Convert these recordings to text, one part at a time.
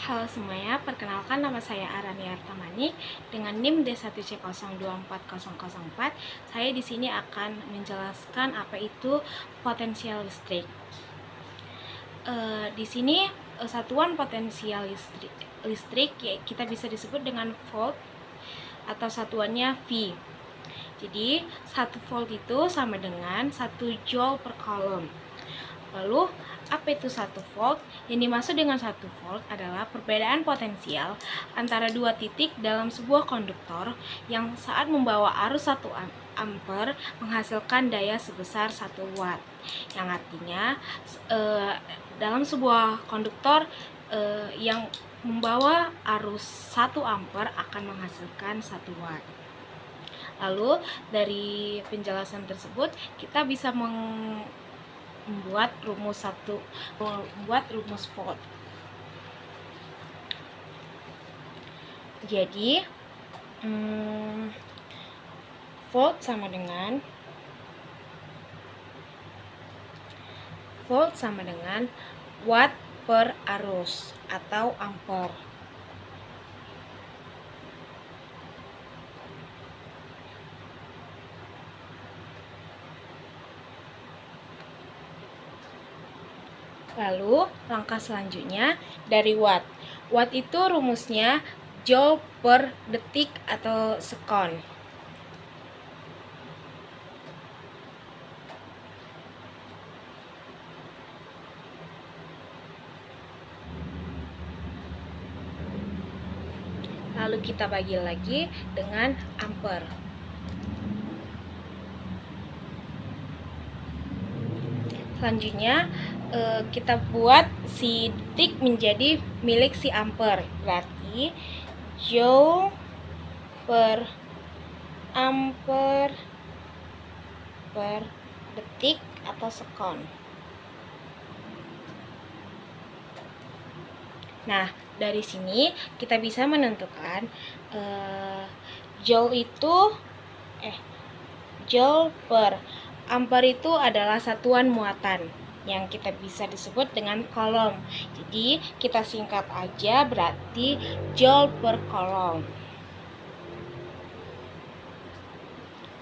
Halo semuanya, perkenalkan nama saya Arani Artamani dengan NIM D1C024004. Saya di sini akan menjelaskan apa itu potensial listrik. Di sini satuan potensial listrik ya, kita bisa disebut dengan volt atau satuannya V. Jadi 1 volt itu sama dengan 1 joule per coulomb. Lalu, apa itu 1 volt? Yang dimaksud dengan 1 volt adalah perbedaan potensial antara dua titik dalam sebuah konduktor yang saat membawa arus 1 ampere menghasilkan daya sebesar 1 watt. Yang artinya, dalam sebuah konduktor yang membawa arus 1 ampere akan menghasilkan 1 watt. Lalu, dari penjelasan tersebut, kita bisa membuat rumus volt. Jadi volt sama dengan watt per arus atau ampere. Lalu, langkah selanjutnya dari watt. Watt itu rumusnya joule per detik atau sekon. Lalu kita bagi lagi dengan ampere. Selanjutnya kita buat si detik menjadi milik si ampere. Berarti joule per ampere per detik atau sekon. Nah, dari sini kita bisa menentukan joule per ampere itu adalah satuan muatan yang kita bisa disebut dengan coulomb. Jadi kita singkat aja, berarti joule per coulomb.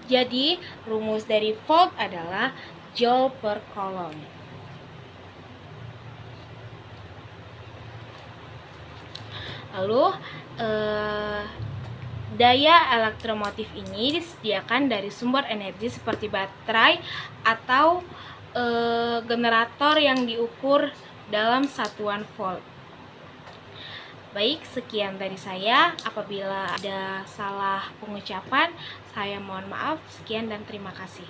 Jadi rumus dari volt adalah joule per coulomb. Lalu daya elektromotif ini disediakan dari sumber energi seperti baterai atau generator yang diukur dalam satuan volt. Baik, sekian dari saya. Apabila ada salah pengucapan, saya mohon maaf. Sekian dan terima kasih.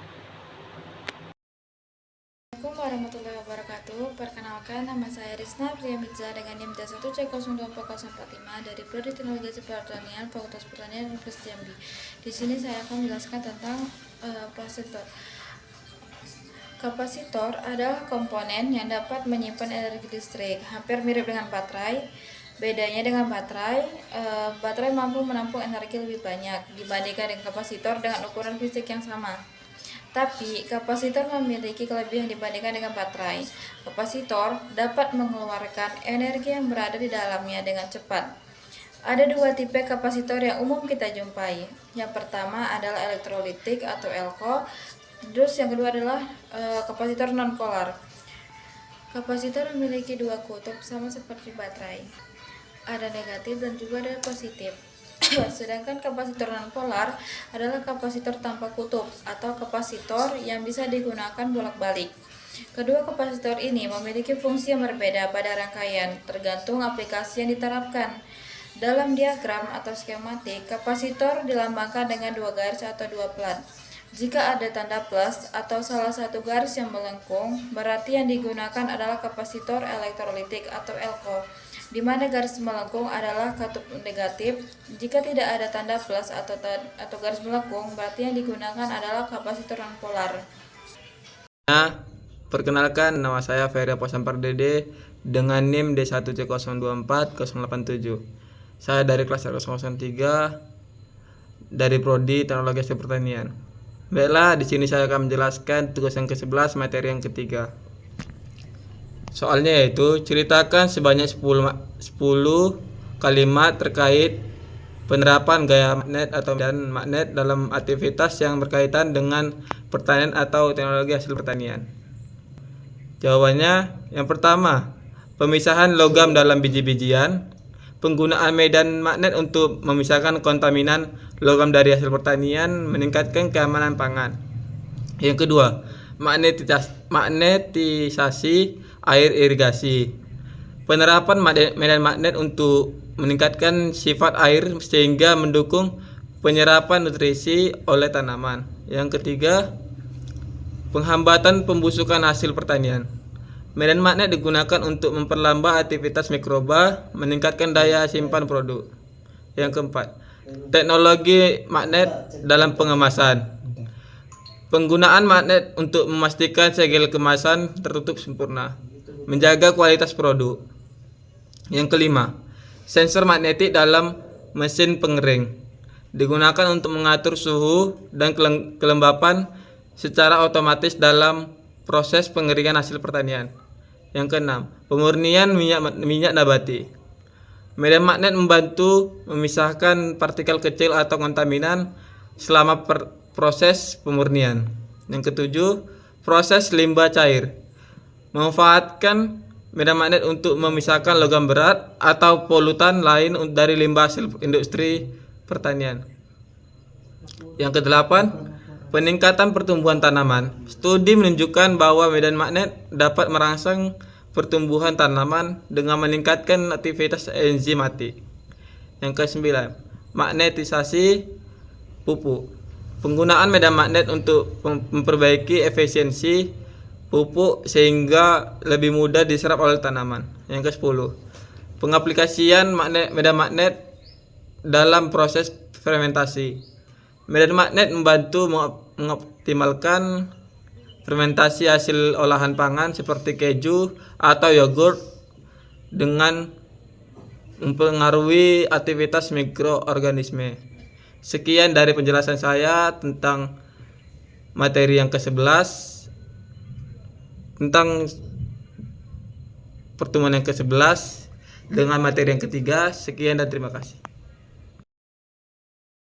Assalamualaikum warahmatullahi wabarakatuh. Perkenalkan, nama saya Rizna Priyamidza dengan NIM D1C024045 dari Prodi Teknologi Pertanian Fakultas Pertanian Universitas Jambi. Di sini saya akan menjelaskan tentang kapasitor. Kapasitor adalah komponen yang dapat menyimpan energi listrik, hampir mirip dengan baterai. Bedanya dengan baterai, baterai mampu menampung energi lebih banyak dibandingkan dengan kapasitor dengan ukuran fisik yang sama. Tapi, kapasitor memiliki kelebihan dibandingkan dengan baterai. Kapasitor dapat mengeluarkan energi yang berada di dalamnya dengan cepat. Ada dua tipe kapasitor yang umum kita jumpai. Yang pertama adalah elektrolitik atau elko. Terus yang kedua adalah kapasitor non-polar. Kapasitor memiliki dua kutub sama seperti baterai. Ada negatif dan juga ada positif. Sedangkan kapasitor non-polar adalah kapasitor tanpa kutub atau kapasitor yang bisa digunakan bolak-balik. Kedua kapasitor ini memiliki fungsi yang berbeda pada rangkaian, tergantung aplikasi yang diterapkan. Dalam diagram atau skematik, kapasitor dilambangkan dengan dua garis atau dua plat. Jika ada tanda plus atau salah satu garis yang melengkung, berarti yang digunakan adalah kapasitor elektrolitik atau elko, di mana garis melengkung adalah kutub negatif. Jika tidak ada tanda plus atau garis melengkung, berarti yang digunakan adalah kapasitor non-polar. Perkenalkan, nama saya Ferry Posampar Dede dengan NIM D1C024087. Saya dari kelas 003 dari Prodi Teknologi Pertanian. Baiklah, di sini saya akan menjelaskan tugas yang ke-11 materi yang ketiga. Soalnya yaitu ceritakan sebanyak 10 kalimat terkait penerapan gaya magnet atau dan magnet dalam aktivitas yang berkaitan dengan pertanian atau teknologi hasil pertanian. Jawabannya yang pertama, pemisahan logam dalam biji-bijian, penggunaan medan magnet untuk memisahkan kontaminan logam dari hasil pertanian meningkatkan keamanan pangan. Yang kedua, magnetisasi air irigasi. Penerapan medan magnet untuk meningkatkan sifat air sehingga mendukung penyerapan nutrisi oleh tanaman. Yang ketiga, penghambatan pembusukan hasil pertanian. Medan magnet digunakan untuk memperlambat aktivitas mikroba, meningkatkan daya simpan produk. Yang keempat, teknologi magnet dalam pengemasan. Penggunaan magnet untuk memastikan segel kemasan tertutup sempurna, menjaga kualitas produk. Yang kelima, sensor magnetik dalam mesin pengering. Digunakan untuk mengatur suhu dan kelembapan secara otomatis dalam proses pengeringan hasil pertanian. Yang keenam, pemurnian minyak nabati. Medan magnet membantu memisahkan partikel kecil atau kontaminan selama proses pemurnian. Yang ketujuh, proses limbah cair. Memanfaatkan medan magnet untuk memisahkan logam berat atau polutan lain dari limbah hasil industri pertanian. Yang kedelapan, peningkatan pertumbuhan tanaman. Studi menunjukkan bahwa medan magnet dapat merangsang pertumbuhan tanaman dengan meningkatkan aktivitas enzimatik. Yang kesembilan, magnetisasi pupuk. Penggunaan medan magnet untuk memperbaiki efisiensi pupuk sehingga lebih mudah diserap oleh tanaman. Yang ke-10, pengaplikasian medan magnet dalam proses fermentasi. Medan magnet membantu mengoptimalkan fermentasi hasil olahan pangan seperti keju atau yogurt dengan mempengaruhi aktivitas mikroorganisme. Sekian dari penjelasan saya tentang materi yang ke-11, tentang pertemuan yang ke-11 dengan materi yang ketiga. Sekian dan terima kasih.